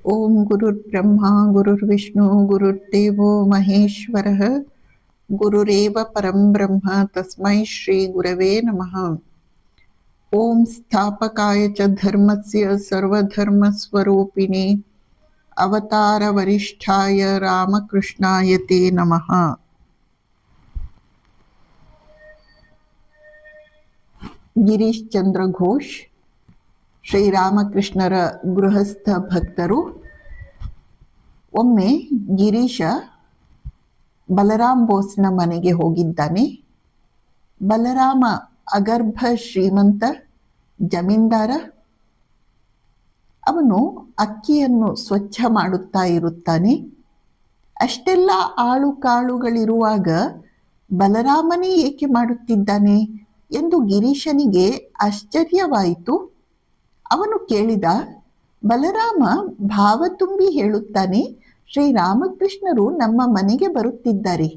ಓಂ ಗುರುರ್ಬ್ರಹ್ಮ ಗುರುರ್ವಿಷ್ಣು ಗುರುರ್ದೇವೋ ಮಹೇಶ್ವರಃ ಗುರುರೇವ ಪರಂ ಬ್ರಹ್ಮ ತಸ್ಮೈ ಶ್ರೀ ಗುರವೇ ನಮಃ. ಓಂ ಸ್ಥಾಪಕಾಯ ಚ ಧರ್ಮಸ್ಯ ಸರ್ವಧರ್ಮ ಸ್ವರೂಪಿಣೇ ಅವತಾರ ವರಿಷ್ಠಾಯ ರಾಮಕೃಷ್ಣಾಯ ತೇ ನಮಃ. ಗಿರೀಶ್ ಚಂದ್ರ ಘೋಷ್ ಶ್ರೀರಾಮಕೃಷ್ಣರ ಗೃಹಸ್ಥ ಭಕ್ತರು. ಒಮ್ಮೆ ಗಿರೀಶ ಬಲರಾಮ್ ಬೋಸ್ನ ಮನೆಗೆ ಹೋಗಿದ್ದಾನೆ. ಬಲರಾಮ ಅಗರ್ಭ ಶ್ರೀಮಂತ ಜಮೀನ್ದಾರ. ಅವನು ಅಕ್ಕಿಯನ್ನು ಸ್ವಚ್ಛ ಮಾಡುತ್ತಾ ಇರುತ್ತಾನೆ. ಅಷ್ಟೆಲ್ಲ ಆಳು ಕಾಳುಗಳಿರುವಾಗ ಬಲರಾಮನೇ ಏಕೆ ಮಾಡುತ್ತಿದ್ದಾನೆ ಎಂದು ಗಿರೀಶನಿಗೆ ಆಶ್ಚರ್ಯವಾಯಿತು. ಅವನು ಕೇಳಿದ. ಬಲರಾಮ ಭಾವ ತುಂಬಿ ಹೇಳುತ್ತಾನೆ, ಶ್ರೀರಾಮಕೃಷ್ಣರು ನಮ್ಮ ಮನೆಗೆ ಬರುತ್ತಿದ್ದಾರೆ.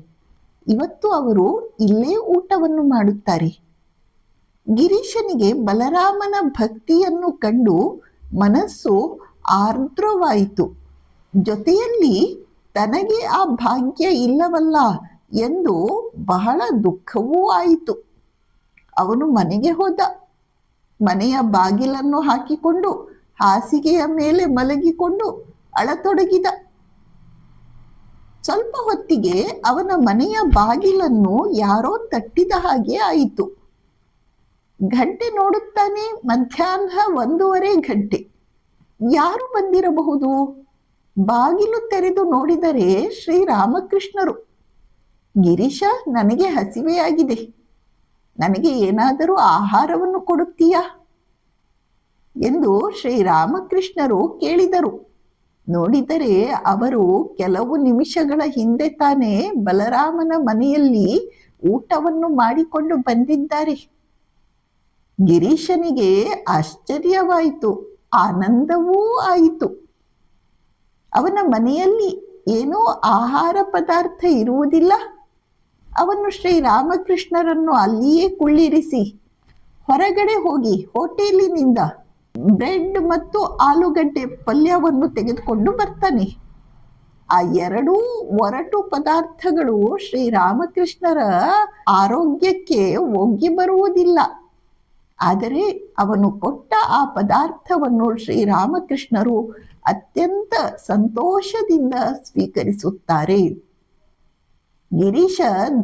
ಇವತ್ತು ಅವರು ಇಲ್ಲೇ ಊಟವನ್ನು ಮಾಡುತ್ತಾರೆ. ಗಿರೀಶನಿಗೆ ಬಲರಾಮನ ಭಕ್ತಿಯನ್ನು ಕಂಡು ಮನಸ್ಸು ಆರ್ದ್ರವಾಯಿತು. ಜೊತೆಯಲ್ಲಿ ತನಗೆ ಆ ಭಾಗ್ಯ ಇಲ್ಲವಲ್ಲ ಎಂದು ಬಹಳ ದುಃಖವೂ ಆಯಿತು. ಅವನು ಮನೆಗೆ ಹೋದ. ಮನೆಯ ಬಾಗಿಲನ್ನು ಹಾಕಿಕೊಂಡು ಹಾಸಿಗೆಯ ಮೇಲೆ ಮಲಗಿಕೊಂಡು ಅಳತೊಡಗಿದ. ಸ್ವಲ್ಪ ಹೊತ್ತಿಗೆ ಅವನ ಮನೆಯ ಬಾಗಿಲನ್ನು ಯಾರೋ ತಟ್ಟಿದ ಹಾಗೆ ಆಯಿತು. ಗಂಟೆ ನೋಡುತ್ತಾನೆ. ಮಧ್ಯಾಹ್ನ 1:30 ಗಂಟೆ. ಯಾರು ಬಂದಿರಬಹುದು? ಬಾಗಿಲು ತೆರೆದು ನೋಡಿದರೆ ಶ್ರೀರಾಮಕೃಷ್ಣರು. ಗಿರೀಶ, ನನಗೆ ಹಸಿವೆಯಾಗಿದೆ, ನನಗೆ ಏನಾದರೂ ಆಹಾರವನ್ನು ಕೊಡುತ್ತೀಯಾ ಎಂದು ಶ್ರೀರಾಮಕೃಷ್ಣರು ಕೇಳಿದರು. ನೋಡಿದರೆ ಅವರು ಕೆಲವು ನಿಮಿಷಗಳ ಹಿಂದೆ ತಾನೇ ಬಲರಾಮನ ಮನೆಯಲ್ಲಿ ಊಟವನ್ನು ಮಾಡಿಕೊಂಡು ಬಂದಿದ್ದಾರೆ. ಗಿರೀಶನಿಗೆ ಆಶ್ಚರ್ಯವಾಯಿತು, ಆನಂದವೂ ಆಯಿತು. ಅವನ ಮನೆಯಲ್ಲಿ ಏನೋ ಆಹಾರ ಪದಾರ್ಥ ಇರುವುದಿಲ್ಲ. ಅವನು ಶ್ರೀರಾಮಕೃಷ್ಣರನ್ನು ಅಲ್ಲಿಯೇ ಕುಳ್ಳಿರಿಸಿ ಹೊರಗಡೆ ಹೋಗಿ ಹೋಟೆಲಿನಿಂದ ಬ್ರೆಡ್ ಮತ್ತು ಆಲೂಗಡ್ಡೆ ಪಲ್ಯವನ್ನು ತೆಗೆದುಕೊಂಡು ಬರ್ತಾನೆ. ಆ ಎರಡೂ ಒರಟು ಪದಾರ್ಥಗಳು ಶ್ರೀರಾಮಕೃಷ್ಣರ ಆರೋಗ್ಯಕ್ಕೆ ಒಗ್ಗಿ ಬರುವುದಿಲ್ಲ. ಆದರೆ ಅವನು ಕೊಟ್ಟ ಆ ಪದಾರ್ಥವನ್ನು ಶ್ರೀರಾಮಕೃಷ್ಣರು ಅತ್ಯಂತ ಸಂತೋಷದಿಂದ ಸ್ವೀಕರಿಸುತ್ತಾರೆ. ಗಿರೀಶ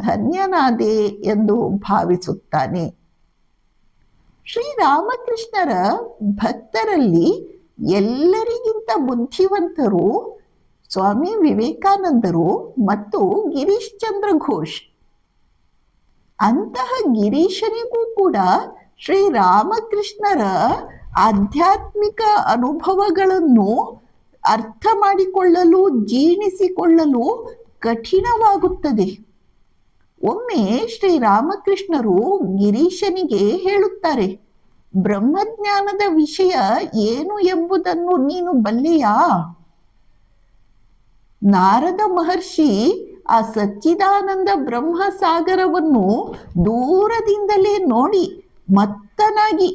ಧನ್ಯನಾದೆ ಎಂದು ಭಾವಿಸುತ್ತಾನೆ. ಶ್ರೀರಾಮಕೃಷ್ಣರ ಭಕ್ತರಲ್ಲಿ ಎಲ್ಲರಿಗಿಂತ ಬುದ್ಧಿವಂತರು ಸ್ವಾಮಿ ವಿವೇಕಾನಂದರು ಮತ್ತು ಗಿರೀಶ್ ಚಂದ್ರ ಘೋಷ್. ಅಂತಹ ಗಿರೀಶನಿಗೂ ಕೂಡ ಶ್ರೀರಾಮಕೃಷ್ಣರ ಆಧ್ಯಾತ್ಮಿಕ ಅನುಭವಗಳನ್ನು ಅರ್ಥ ಮಾಡಿಕೊಳ್ಳಲು, ಜೀರ್ಣಿಸಿಕೊಳ್ಳಲು ಕಠಿಣವಾಗುತ್ತದೆ. ಒಮ್ಮೆ ಶ್ರೀರಾಮಕೃಷ್ಣರು ಗಿರೀಶನಿಗೆ ಹೇಳುತ್ತಾರೆ, ಬ್ರಹ್ಮಜ್ಞಾನದ ವಿಷಯ ಏನು ಎಂಬುದನ್ನು ನೀನು ಬಲ್ಲೆಯಾ? ನಾರದ ಮಹರ್ಷಿ ಆ ಸಚ್ಚಿದಾನಂದ ಬ್ರಹ್ಮಸಾಗರವನ್ನು ದೂರದಿಂದಲೇ ನೋಡಿ ಮತ್ತನಾಗಿ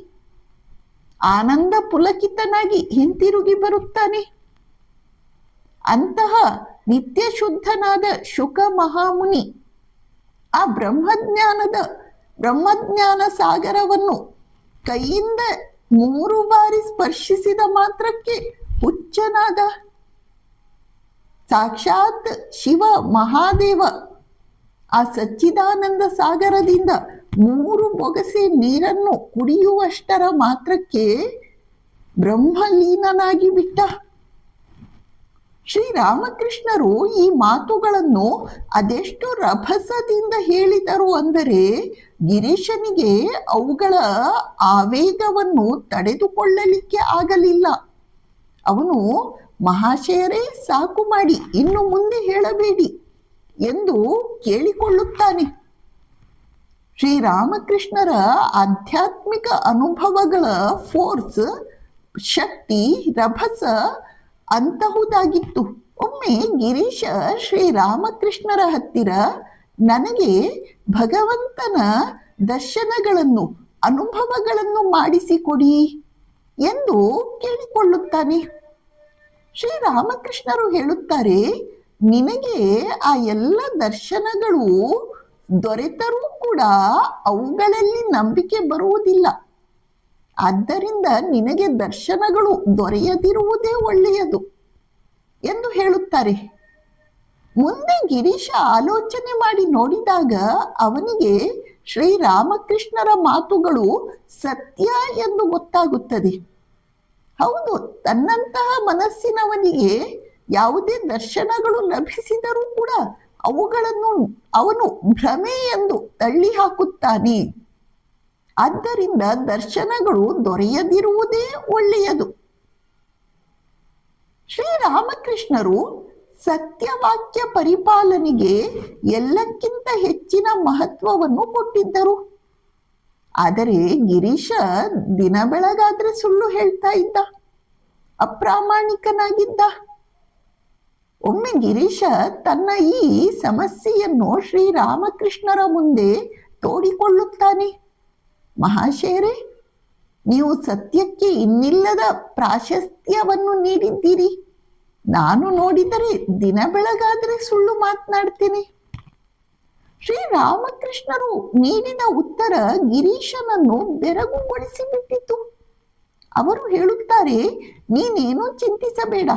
ಆನಂದ ಪುಲಕಿತನಾಗಿ ಹಿಂತಿರುಗಿ ಬರುತ್ತಾನೆ. ಅಂತಹ ನಿತ್ಯ ಶುದ್ಧನಾದ ಶುಕ ಮಹಾಮುನಿ ಆ ಬ್ರಹ್ಮಜ್ಞಾನ ಸಾಗರವನ್ನು ಕೈಯಿಂದ 3 ಬಾರಿ ಸ್ಪರ್ಶಿಸಿದ ಮಾತ್ರಕ್ಕೆ ಹುಚ್ಚನಾದ. ಸಾಕ್ಷಾತ್ ಶಿವ ಮಹಾದೇವ ಆ ಸಚ್ಚಿದಾನಂದ ಸಾಗರದಿಂದ 3 ಬೊಗಸೆ ನೀರನ್ನು ಕುಡಿಯುವಷ್ಟರ ಮಾತ್ರಕ್ಕೆ ಬ್ರಹ್ಮಲೀನನಾಗಿ ಬಿಟ್ಟ. ಶ್ರೀರಾಮಕೃಷ್ಣರು ಈ ಮಾತುಗಳನ್ನು ಅದೆಷ್ಟು ರಭಸದಿಂದ ಹೇಳಿದರು ಅಂದರೆ ಗಿರೀಶನಿಗೆ ಅವುಗಳ ಆವೇಗವನ್ನು ತಡೆದುಕೊಳ್ಳಲಿಕ್ಕೆ ಆಗಲಿಲ್ಲ. ಅವನು, ಮಹಾಶಯರೇ ಸಾಕು ಮಾಡಿ, ಇನ್ನು ಮುಂದೆ ಹೇಳಬೇಡಿ ಎಂದು ಕೇಳಿಕೊಳ್ಳುತ್ತಾನೆ. ಶ್ರೀರಾಮಕೃಷ್ಣರ ಆಧ್ಯಾತ್ಮಿಕ ಅನುಭವಗಳ ಫೋರ್ಸ್, ಶಕ್ತಿ, ರಭಸ ಅಂತಹುದಾಗಿತ್ತು. ಒಮ್ಮೆ ಗಿರೀಶ ಶ್ರೀರಾಮಕೃಷ್ಣರ ಹತ್ತಿರ, ನನಗೆ ಭಗವಂತನ ದರ್ಶನಗಳನ್ನು, ಅನುಭವಗಳನ್ನು ಮಾಡಿಸಿಕೊಡಿ ಎಂದು ಕೇಳಿಕೊಳ್ಳುತ್ತಾನೆ. ಶ್ರೀರಾಮಕೃಷ್ಣರು ಹೇಳುತ್ತಾರೆ, ನಿನಗೆ ಆ ಎಲ್ಲ ದರ್ಶನಗಳು ದೊರೆತರೂ ಕೂಡ ಅವುಗಳಲ್ಲಿ ನಂಬಿಕೆ ಬರುವುದಿಲ್ಲ. ಆದ್ದರಿಂದ ನಿನಗೆ ದರ್ಶನಗಳು ದೊರೆಯದಿರುವುದೇ ಒಳ್ಳೆಯದು ಎಂದು ಹೇಳುತ್ತಾರೆ. ಮುಂದೆ ಗಿರೀಶ ಆಲೋಚನೆ ಮಾಡಿ ನೋಡಿದಾಗ ಅವನಿಗೆ ಶ್ರೀರಾಮಕೃಷ್ಣರ ಮಾತುಗಳು ಸತ್ಯ ಎಂದು ಗೊತ್ತಾಗುತ್ತದೆ. ಹೌದು, ತನ್ನಂತಹ ಮನಸ್ಸಿನವನಿಗೆ ಯಾವುದೇ ದರ್ಶನಗಳು ಲಭಿಸಿದರೂ ಕೂಡ ಅವುಗಳನ್ನು ಅವನು ಭ್ರಮೆ ಎಂದು ತಳ್ಳಿ ಹಾಕುತ್ತಾನೆ. ಆದ್ದರಿಂದ ದರ್ಶನಗಳು ದೊರೆಯದಿರುವುದೇ ಒಳ್ಳೆಯದು. ಶ್ರೀರಾಮಕೃಷ್ಣರು ಸತ್ಯವಾಕ್ಯ ಪರಿಪಾಲನೆಗೆ ಎಲ್ಲಕ್ಕಿಂತ ಹೆಚ್ಚಿನ ಮಹತ್ವವನ್ನು ಕೊಟ್ಟಿದ್ದರು. ಆದರೆ ಗಿರೀಶ ದಿನ ಬೆಳಗಾದ್ರೆ ಸುಳ್ಳು ಹೇಳ್ತಾ ಇದ್ದ, ಅಪ್ರಾಮಾಣಿಕನಾಗಿದ್ದ. ಒಮ್ಮೆ ಗಿರೀಶ ತನ್ನ ಈ ಸಮಸ್ಯೆಯನ್ನು ಶ್ರೀರಾಮಕೃಷ್ಣರ ಮುಂದೆ ತೋಡಿಕೊಳ್ಳುತ್ತಾನೆ. ಮಹಾಶಯರೇ, ನೀವು ಸತ್ಯಕ್ಕೆ ಇನ್ನಿಲ್ಲದ ಪ್ರಾಶಸ್ತ್ಯವನ್ನು ನೀಡಿದ್ದೀರಿ. ನಾನು ನೋಡಿದರೆ ದಿನ ಬೆಳಗಾದ್ರೆ ಸುಳ್ಳು ಮಾತನಾಡ್ತೇನೆ. ಶ್ರೀರಾಮಕೃಷ್ಣರು ನೀಡಿದ ಉತ್ತರ ಗಿರೀಶನನ್ನು ಬೆರಗುಗೊಳಿಸಿಬಿಟ್ಟಿತು. ಅವರು ಹೇಳುತ್ತಾರೆ, ನೀನೇನೂ ಚಿಂತಿಸಬೇಡ.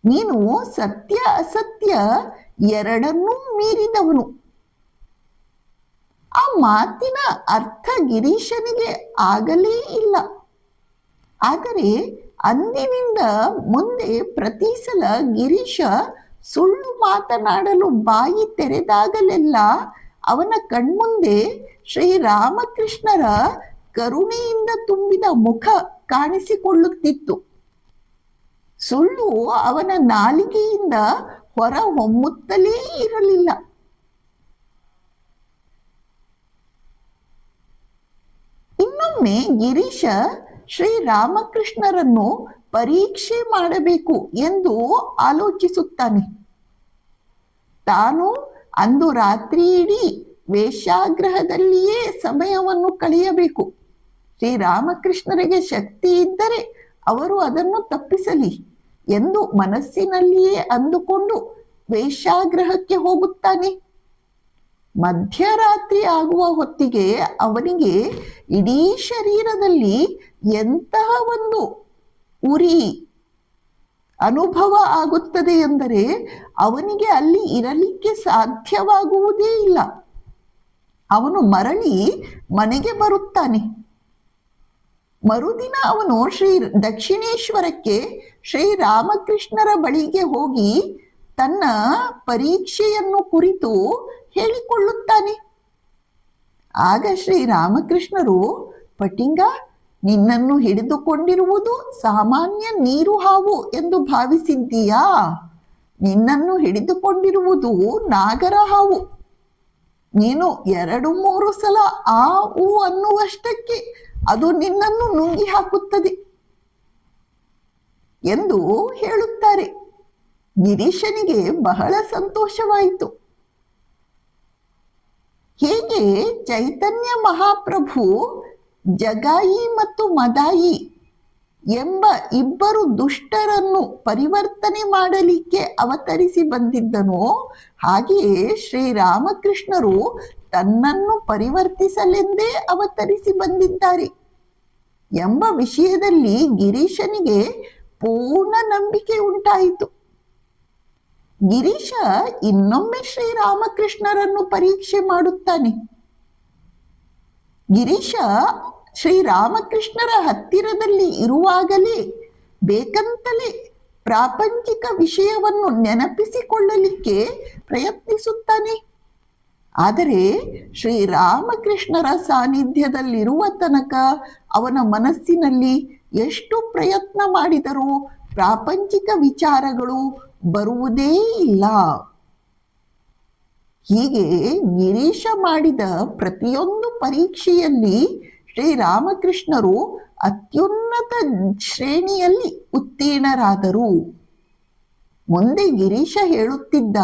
ನೀನು ಸತ್ಯ ಅಸತ್ಯ ಎರಡನ್ನೂ ಮೀರಿದವನು. ಆ ಮಾತಿನ ಅರ್ಥ ಗಿರೀಶನಿಗೆ ಆಗಲೇ ಇಲ್ಲ. ಆದರೆ ಅಂದಿನಿಂದ ಮುಂದೆ ಪ್ರತಿ ಸಲ ಗಿರೀಶ ಸುಳ್ಳು ಮಾತನಾಡಲು ಬಾಯಿ ತೆರೆದಾಗಲೆಲ್ಲ ಅವನ ಕಣ್ಮುಂದೆ ಶ್ರೀರಾಮಕೃಷ್ಣರ ಕರುಣೆಯಿಂದ ತುಂಬಿದ ಮುಖ ಕಾಣಿಸಿಕೊಳ್ಳುತ್ತಿತ್ತು. ಸುಳ್ಳು ಅವನ ನಾಲಿಗೆಯಿಂದ ಹೊರ ಹೊಮ್ಮುತ್ತಲೇ ಇರಲಿಲ್ಲ. ಇನ್ನೊಮ್ಮೆ ಗಿರೀಶ ಶ್ರೀರಾಮಕೃಷ್ಣರನ್ನು ಪರೀಕ್ಷೆ ಮಾಡಬೇಕು ಎಂದು ಆಲೋಚಿಸುತ್ತಾನೆ. ತಾನು ಅಂದು ರಾತ್ರಿ ಇಡೀ ವೇಷಾಗ್ರಹದಲ್ಲಿಯೇ ಸಮಯವನ್ನು ಕಳೆಯಬೇಕು. ಶ್ರೀರಾಮಕೃಷ್ಣರಿಗೆ ಶಕ್ತಿ ಇದ್ದರೆ ಅವರು ಅದನ್ನು ತಪ್ಪಿಸಲಿ ಎಂದು ಮನಸ್ಸಿನಲ್ಲಿಯೇ ಅಂದುಕೊಂಡು ವೇಷಾಗ್ರಹಕ್ಕೆ ಹೋಗುತ್ತಾನೆ. ಮಧ್ಯರಾತ್ರಿ ಆಗುವ ಹೊತ್ತಿಗೆ ಅವನಿಗೆ ಇಡೀ ಶರೀರದಲ್ಲಿ ಎಂತಹ ಒಂದು ಉರಿ ಅನುಭವ ಆಗುತ್ತದೆ ಎಂದರೆ ಅವನಿಗೆ ಅಲ್ಲಿ ಇರಲಿಕ್ಕೆ ಸಾಧ್ಯವಾಗುವುದೇ ಇಲ್ಲ. ಅವನು ಮರಳಿ ಮನೆಗೆ ಬರುತ್ತಾನೆ. ಮರುದಿನ ಅವನು ದಕ್ಷಿಣೇಶ್ವರಕ್ಕೆ ಶ್ರೀರಾಮಕೃಷ್ಣರ ಬಳಿಗೆ ಹೋಗಿ ತನ್ನ ಪರೀಕ್ಷೆಯನ್ನು ಕುರಿತು ಹೇಳಿಕೊಳ್ಳುತ್ತಾನೆ. ಆಗ ಶ್ರೀರಾಮಕೃಷ್ಣರು, ಪಟಿಂಗ, ನಿನ್ನನ್ನು ಹಿಡಿದುಕೊಂಡಿರುವುದು ಸಾಮಾನ್ಯ ನೀರು ಹಾವು ಎಂದು ಭಾವಿಸಿದ್ದೀಯಾ? ನಿನ್ನನ್ನು ಹಿಡಿದುಕೊಂಡಿರುವುದು ನಾಗರ ಹಾವು. ನೀನು 2-3 ಸಲ ಆ ಊ ಅನ್ನುವಷ್ಟಕ್ಕೆ ಅದು ನಿನ್ನನ್ನು ನುಂಗಿ ಹಾಕುತ್ತದೆ ಎಂದು ಹೇಳುತ್ತಾರೆ. ಗಿರೀಶನಿಗೆ ಬಹಳ ಸಂತೋಷವಾಯಿತು. ಹೇಗೆ ಚೈತನ್ಯ ಮಹಾಪ್ರಭು ಜಗಾಯಿ ಮತ್ತು ಮದಾಯಿ ಎಂಬ ಇಬ್ಬರು ದುಷ್ಟರನ್ನು ಪರಿವರ್ತನೆ ಮಾಡಲಿಕ್ಕೆ ಅವತರಿಸಿ ಬಂದಿದ್ದನೋ ಹಾಗೆಯೇ ಶ್ರೀರಾಮಕೃಷ್ಣರು ತನ್ನನ್ನು ಪರಿವರ್ತಿಸಲೆಂದೇ ಅವತರಿಸಿ ಬಂದಿದ್ದಾರೆ ಎಂಬ ವಿಷಯದಲ್ಲಿ ಗಿರೀಶನಿಗೆ ಪೂರ್ಣ ನಂಬಿಕೆ ಉಂಟಾಯಿತು. ಗಿರೀಶ ಇನ್ನೊಮ್ಮೆ ಶ್ರೀರಾಮಕೃಷ್ಣರನ್ನು ಪರೀಕ್ಷೆ ಮಾಡುತ್ತಾನೆ. ಗಿರೀಶ ಶ್ರೀರಾಮಕೃಷ್ಣರ ಹತ್ತಿರದಲ್ಲಿ ಇರುವಾಗಲೇ ಬೇಕಂತಲೇ ಪ್ರಾಪಂಚಿಕ ವಿಷಯವನ್ನು ನೆನಪಿಸಿಕೊಳ್ಳಲಿಕ್ಕೆ ಪ್ರಯತ್ನಿಸುತ್ತಾನೆ. ಆದರೆ ಶ್ರೀರಾಮಕೃಷ್ಣರ ಸಾನ್ನಿಧ್ಯದಲ್ಲಿರುವ ತನಕ ಅವನ ಮನಸ್ಸಿನಲ್ಲಿ ಎಷ್ಟು ಪ್ರಯತ್ನ ಮಾಡಿದರೂ ಪ್ರಾಪಂಚಿಕ ವಿಚಾರಗಳು ಬರುವುದೇ ಇಲ್ಲ. ಹೀಗೆ ಗಿರೀಶ ಮಾಡಿದ ಪ್ರತಿಯೊಂದು ಪರೀಕ್ಷೆಯಲ್ಲಿ ಶ್ರೀರಾಮಕೃಷ್ಣರು ಅತ್ಯುನ್ನತ ಶ್ರೇಣಿಯಲ್ಲಿ ಉತ್ತೀರ್ಣರಾದರು. ಮುಂದೆ ಗಿರೀಶ ಹೇಳುತ್ತಿದ್ದ,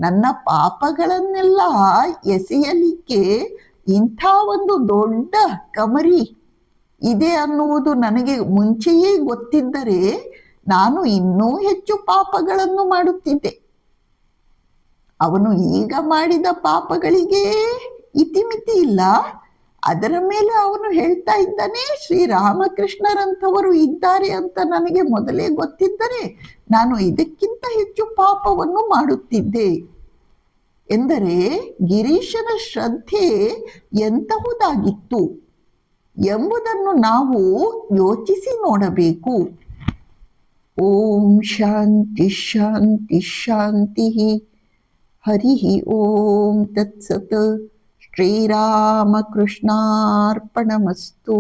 ನನ್ನ ಪಾಪಗಳನ್ನೆಲ್ಲ ಎಸೆಯಲಿಕ್ಕೆ ಇಂಥ ಒಂದು ದೊಡ್ಡ ಕಮರಿ ಇದೆ ಅನ್ನುವುದು ನನಗೆ ಮುಂಚೆಯೇ ಗೊತ್ತಿದ್ದರೆ ನಾನು ಇನ್ನೂ ಹೆಚ್ಚು ಪಾಪಗಳನ್ನು ಮಾಡುತ್ತಿದ್ದೆ. ಅವನು ಈಗ ಮಾಡಿದ ಪಾಪಗಳಿಗೆ ಇತಿಮಿತಿ ಇಲ್ಲ. ಅದರ ಮೇಲೆ ಅವನು ಹೇಳ್ತಾ ಇದ್ದಾನೆ, ಶ್ರೀರಾಮಕೃಷ್ಣರಂಥವರು ಇದ್ದಾರೆ ಅಂತ ನನಗೆ ಮೊದಲೇ ಗೊತ್ತಿದ್ದರೆ ನಾನು ಇದಕ್ಕಿಂತ ಹೆಚ್ಚು ಪಾಪವನ್ನು ಮಾಡುತ್ತಿದ್ದೆ ಎಂದರೆ ಗಿರೀಶನ ಶ್ರದ್ಧೆ ಎಂತಹುದಾಗಿತ್ತು ಎಂಬುದನ್ನು ನಾವು ಯೋಚಿಸಿ ನೋಡಬೇಕು. ಓಂ ಶಾಂತಿ ಶಾಂತಿ ಶಾಂತಿ. ಹರಿ ಓಂ ತತ್ಸತ್. ಶ್ರೀರಾಮಕೃಷ್ಣಾರ್ಪಣಮಸ್ತು.